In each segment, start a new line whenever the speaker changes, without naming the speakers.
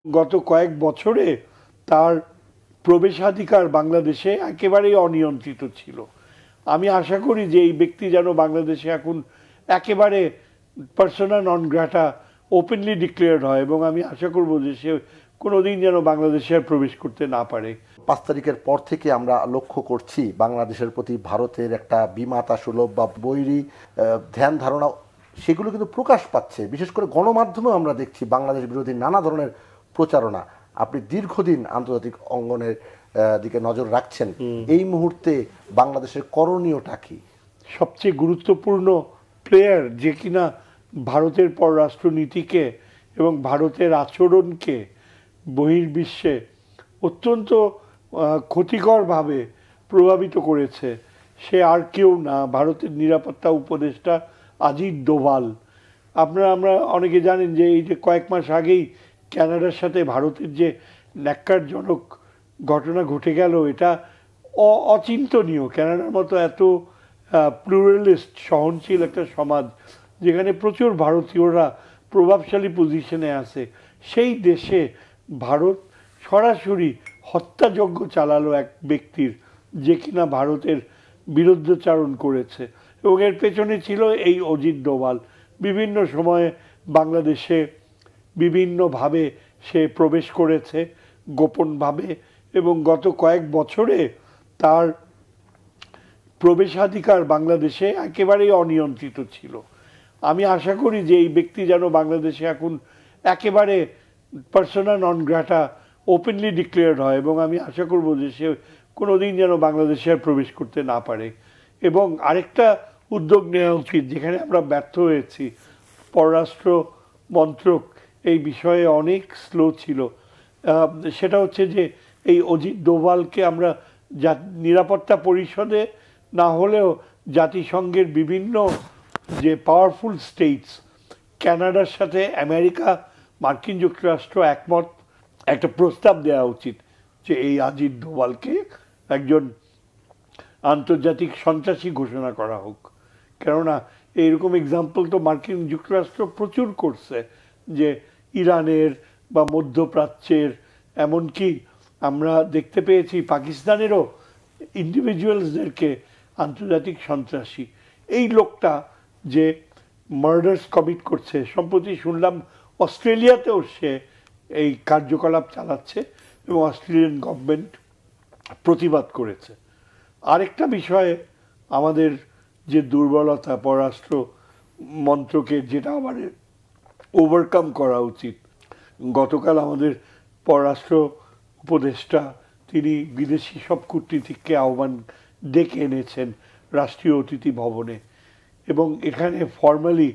গত কয়েক বছরে তার প্রবেশাধিকার বাংলাদেশে একেবারেই অনিয়ন্ত্রিত ছিল। আমি আশা করি যে এই ব্যক্তি যেন বাংলাদেশে এখন একেবারে পার্সোনা নন গ্রাটা ওপেনলি ডিক্লেয়ার্ড হয়, এবং আমি আশা করব যে সে কোনোদিন যেন বাংলাদেশে আর প্রবেশ করতে না পারে।
5 তারিখের পর থেকে আমরা লক্ষ্য করছি বাংলাদেশের প্রতি ভারতের একটা বিমাতা সুলভ বা বৈরী ধ্যান ধারণা, সেগুলো কিন্তু প্রকাশ পাচ্ছে। বিশেষ করে গণমাধ্যমেও আমরা দেখছি বাংলাদেশ বিরোধী নানা ধরনের প্রচারণা। আপনি দীর্ঘদিন আন্তর্জাতিক অঙ্গনের দিকে নজর রাখছেন, এই মুহূর্তে বাংলাদেশের করণীয়টা কি?
সবচেয়ে গুরুত্বপূর্ণ প্লেয়ার যে কিনা ভারতের পররাষ্ট্রনীতিকে এবং ভারতের আচরণকে বহির্বিশ্বে অত্যন্ত ক্ষতিকরভাবে প্রভাবিত করেছে, সে আর কেউ না, ভারতের নিরাপত্তা উপদেষ্টা অজিত ডোভাল। আমরা অনেকে জানেন যে এই যে কয়েক মাস আগেই কানাডার সাথে ভারতের যে ন্যাক্কারজনক ঘটনা ঘটে গেল, এটা অচিন্তনীয়। কানাডার মতো এত প্লুরালিস্ট সহনশীল একটা সমাজ, যেখানে প্রচুর ভারতীয়রা প্রভাবশালী পজিশনে আছে, সেই দেশে ভারত সরাসরি হত্যাযজ্ঞ চালালো এক ব্যক্তির, যে কিনা ভারতের বিরুদ্ধাচারণ করেছে, এবং এর পেছনে ছিল এই অজিত ডোভাল। বিভিন্ন সময়ে বাংলাদেশে বিভিন্নভাবে সে প্রবেশ করেছে গোপনভাবে, এবং গত কয়েক বছরে তার প্রবেশাধিকার বাংলাদেশে একেবারেই অনিয়ন্ত্রিত ছিল। আমি আশা করি যে এই ব্যক্তি যেন বাংলাদেশে এখন একেবারে পার্সোনা নন গ্রাটা ওপেনলি ডিক্লেয়ার্ড হয়, এবং আমি আশা করব যে সে কোনোদিন যেন বাংলাদেশে আর প্রবেশ করতে না পারে। এবং আরেকটা উদ্যোগ নেওয়া উচিত, যেখানে আমরা ব্যর্থ হয়েছি, পররাষ্ট্র মন্ত্রক এই বিষয়ে অনেক স্লো ছিল, সেটা হচ্ছে যে এই অজিত ডোভালকে আমরা নিরাপত্তা পরিষদে না হলেও জাতিসংঘের বিভিন্ন যে পাওয়ারফুল স্টেটস, কানাডার সাথে আমেরিকা, মার্কিন যুক্তরাষ্ট্র একমত, একটা প্রস্তাব দেওয়া উচিত যে এই অজিত ডোভালকে একজন আন্তর্জাতিক সন্ত্রাসী ঘোষণা করা হোক। কেননা এইরকম এক্সাম্পল তো মার্কিন যুক্তরাষ্ট্র প্রচুর করছে, যে ইরানের বা মধ্যপ্রাচ্যের, এমনকি আমরা দেখতে পেয়েছি পাকিস্তানেরও ইন্ডিভিজুয়ালসদেরকে আন্তর্জাতিক সন্ত্রাসী। এই লোকটা যে মার্ডার্স কমিট করছে, সম্প্রতি শুনলাম অস্ট্রেলিয়াতেও সে এই কার্যকলাপ চালাচ্ছে, এবং অস্ট্রেলিয়ান গভর্নমেন্ট প্রতিবাদ করেছে। আরেকটা বিষয়ে আমাদের যে দুর্বলতা পররাষ্ট্র মন্ত্রকের, যেটা আমাদের ওভারকাম করা উচিত। গতকাল আমাদের পররাষ্ট্র উপদেষ্টা তিনি বিদেশি সব কূটনীতিককে আহ্বান ডেকে এনেছেন রাষ্ট্রীয় অতিথি ভবনে, এবং এখানে ফর্মালি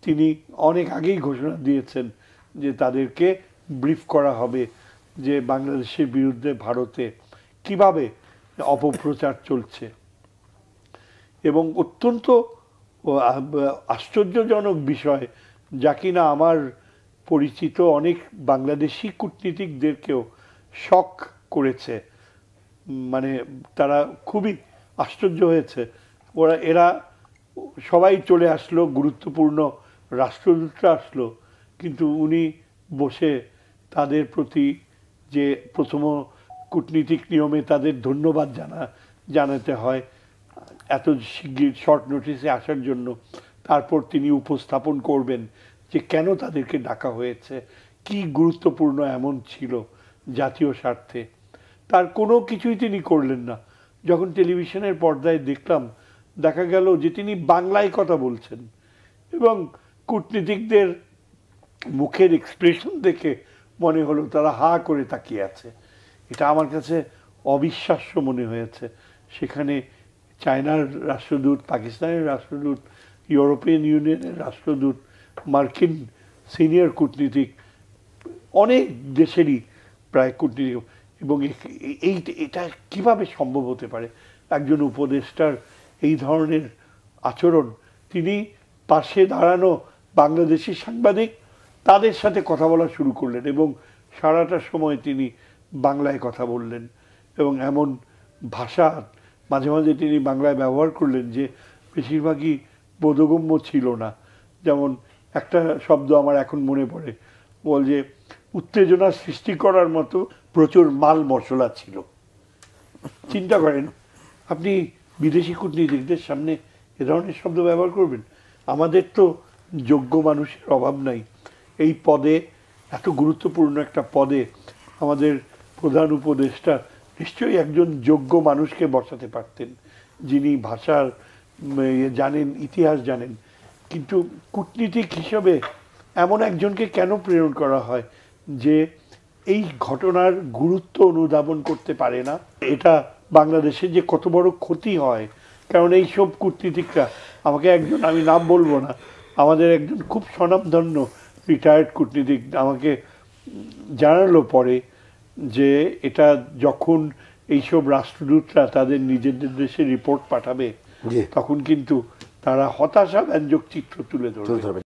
তিনি অনেক আগেই ঘোষণা দিয়েছেন যে তাদেরকে ব্রিফ করা হবে যে বাংলাদেশের বিরুদ্ধে ভারতে কিভাবে অপপ্রচার চলছে। এবং অত্যন্ত আশ্চর্যজনক বিষয়, যা কিনা আমার পরিচিত অনেক বাংলাদেশি কূটনীতিকদেরকেও শক করেছে, মানে তারা খুবই আশ্চর্য হয়েছে। এরা সবাই চলে আসলো, গুরুত্বপূর্ণ রাষ্ট্রদূতরা আসলো, কিন্তু উনি বসে তাদের প্রতি যে প্রথম কূটনীতিক নিয়মে তাদের ধন্যবাদ জানাতে হয় এত শিগগির শর্ট নোটিসে আসার জন্য, তারপর তিনি উপস্থাপন করবেন যে কেন তাদেরকে ডাকা হয়েছে, কি গুরুত্বপূর্ণ এমন ছিল জাতীয় স্বার্থে, তার কোনো কিছুই তিনি করলেন না। যখন টেলিভিশনের পর্দায় দেখা গেল যে তিনি বাংলায় কথা বলছেন, এবং কূটনীতিকদের মুখের এক্সপ্রেশন দেখে মনে হলো তারা হা করে তাকিয়ে আছে। এটা আমার কাছে অবিশ্বাস্য মনে হয়েছে। সেখানে চায়নার রাষ্ট্রদূত, পাকিস্তানের রাষ্ট্রদূত, ইউরোপিয়ান ইউনিয়নের রাষ্ট্রদূত, মার্কিন সিনিয়র কূটনীতিক, অনেক দেশেরই প্রায় কূটনীতিক, এবং এটা কিভাবে সম্ভব হতে পারে একজন উপদেষ্টার এই ধরনের আচরণ? তিনি পাশে দাঁড়ানো বাংলাদেশি সাংবাদিক, তাদের সাথে কথা বলা শুরু করলেন, এবং সারাটা সময় তিনি বাংলায় কথা বললেন, এবং এমন ভাষা মাঝে মাঝে তিনি বাংলায় ব্যবহার করলেন যে বেশিরভাগই বোধগম্য ছিল না। যেমন একটা শব্দ আমার এখন মনে পড়ে, বল যে উত্তেজনা সৃষ্টি করার মতো প্রচুর মাল মশলা ছিল। চিন্তা করেন, আপনি বিদেশি কূটনীতিকদের সামনে এ ধরনের শব্দ ব্যবহার করবেন? আমাদের তো যোগ্য মানুষের অভাব নাই। এই পদে, এত গুরুত্বপূর্ণ একটা পদে আমাদের প্রধান উপদেষ্টা নিশ্চয়ই একজন যোগ্য মানুষকে বসাতে পারতেন, যিনি ভাষার জানেন, ইতিহাস জানেন। কিন্তু কূটনীতিক হিসেবে এমন একজনকে কেন প্রেরণ করা হয় যে এই ঘটনার গুরুত্ব অনুধাবন করতে পারে না? এটা বাংলাদেশে যে কত বড় ক্ষতি হয়। কারণ এই সব কূটনীতিকরা, আমাকে একজন, আমি নাম বলবো না, আমাদের একজন খুব স্বনামধন্য রিটায়ার্ড কূটনীতিক আমাকে জানালো পরে যে এটা যখন এইসব রাষ্ট্রদূতরা তাদের নিজেদের দেশে রিপোর্ট পাঠাবে, তখন কিন্তু তারা হতাশা ব্যঞ্জক চিত্র তুলে ধরবে।